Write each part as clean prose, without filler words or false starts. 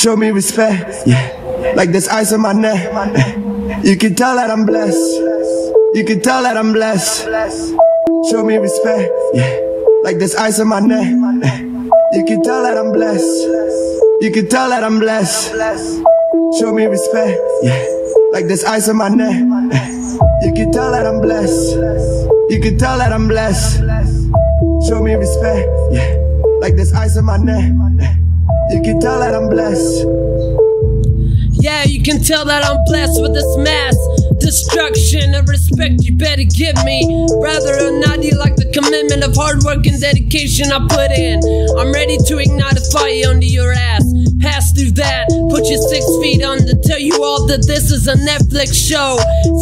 Show me respect, yeah. Like this ice on my neck. You can tell that I'm blessed. You can tell that I'm blessed. Show me respect, yeah. Like this ice on my neck. You can tell that I'm blessed. You can tell that I'm blessed. Show me respect, yeah. Like this ice on my neck. You can tell that I'm blessed. You can tell that I'm blessed. Show me respect, yeah. Like this ice on my neck. You can tell that I'm blessed. Yeah, you can tell that I'm blessed with this mass destruction and respect you better give me. Rather or not, you like the commitment of hard work and dedication I put in. I'm ready to ignite a fire under your ass. Pass through that, put you 6 feet under. Tell you all that this is a Netflix show.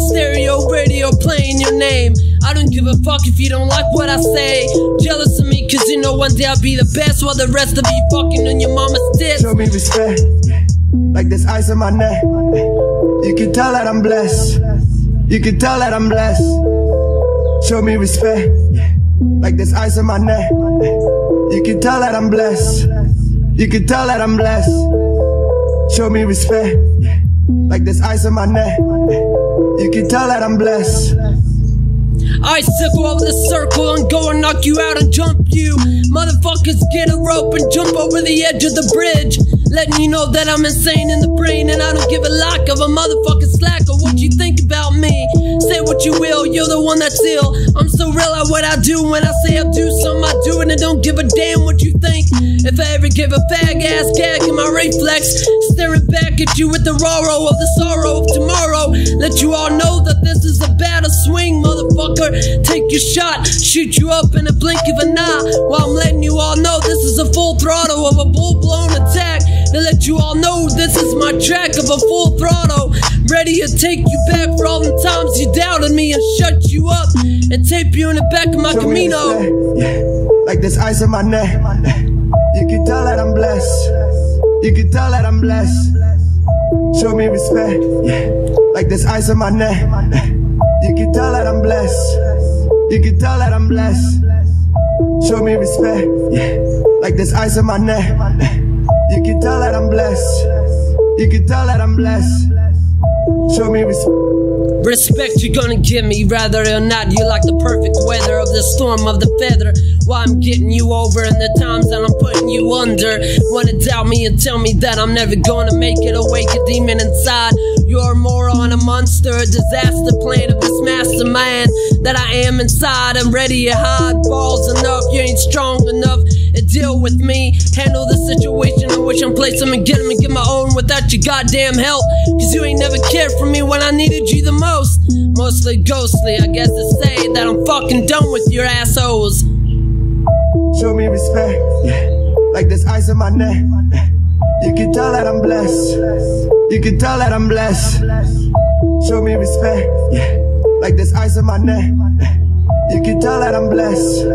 Stereo radio playing your name. I don't give a fuck if you don't like what I say. Jealous of me cause you know one day I'll be the best, while the rest of you fucking on your mama's tits. Show me respect, like this ice on my neck. You can tell that I'm blessed. You can tell that I'm blessed. Show me respect, like this ice on my neck. You can tell that I'm blessed. You can tell that I'm blessed. Show me respect, like this ice on my neck. You can tell that I'm blessed. Icicle over the circle and go and knock you out and jump you. Motherfuckers get a rope and jump over the edge of the bridge, letting you know that I'm insane in the brain and I don't give a lack of a motherfucking slack of what you think about me. Say what you will, you're the one that's ill. I'm so real at what I do. When I say I do something, I do it and don't give a damn what you think. If I ever give a fag ass gag in my reflex, staring back at you with the raw of the sorrow of tomorrow, let you all know that this is a battle swing, motherfucker. Take your shot, shoot you up in a blink of an eye, while I'm letting you all know this is a full throttle of a full-blown attack. To let you all know this is my track of a full throttle, ready to take you back for all the times you doubted me and shut you up and tape you in the back of my Camino. Like this ice on my neck. You can tell that I'm blessed. You can tell that I'm blessed. Show me respect, like this ice on my neck. You can tell that I'm blessed. You can tell that I'm blessed. Show me respect, like this ice on my neck. You can tell that I'm blessed. You can tell that I'm blessed. Show me respect. Respect you're gonna give me, rather or not. You like the perfect weather of the storm of the feather. Why I'm getting you over in the times that I'm putting you under. Wanna doubt me and tell me that I'm never gonna make it. Awake a demon inside. You're a moron, a monster, a disaster plan of this mastermind that I am inside. I'm ready to hide balls enough. You ain't strong enough to deal with me. Handle the situation in which I'm placed. I'm gonna get them and get my own without your goddamn help. Cause you ain't never cared for me when I needed you the most. Mostly ghostly, I guess to say that I'm fucking done with your assholes. Show me respect, like this ice on my neck. You can tell that I'm blessed. You can tell that I'm blessed. Show me respect, like this ice on my neck. You can tell that I'm blessed.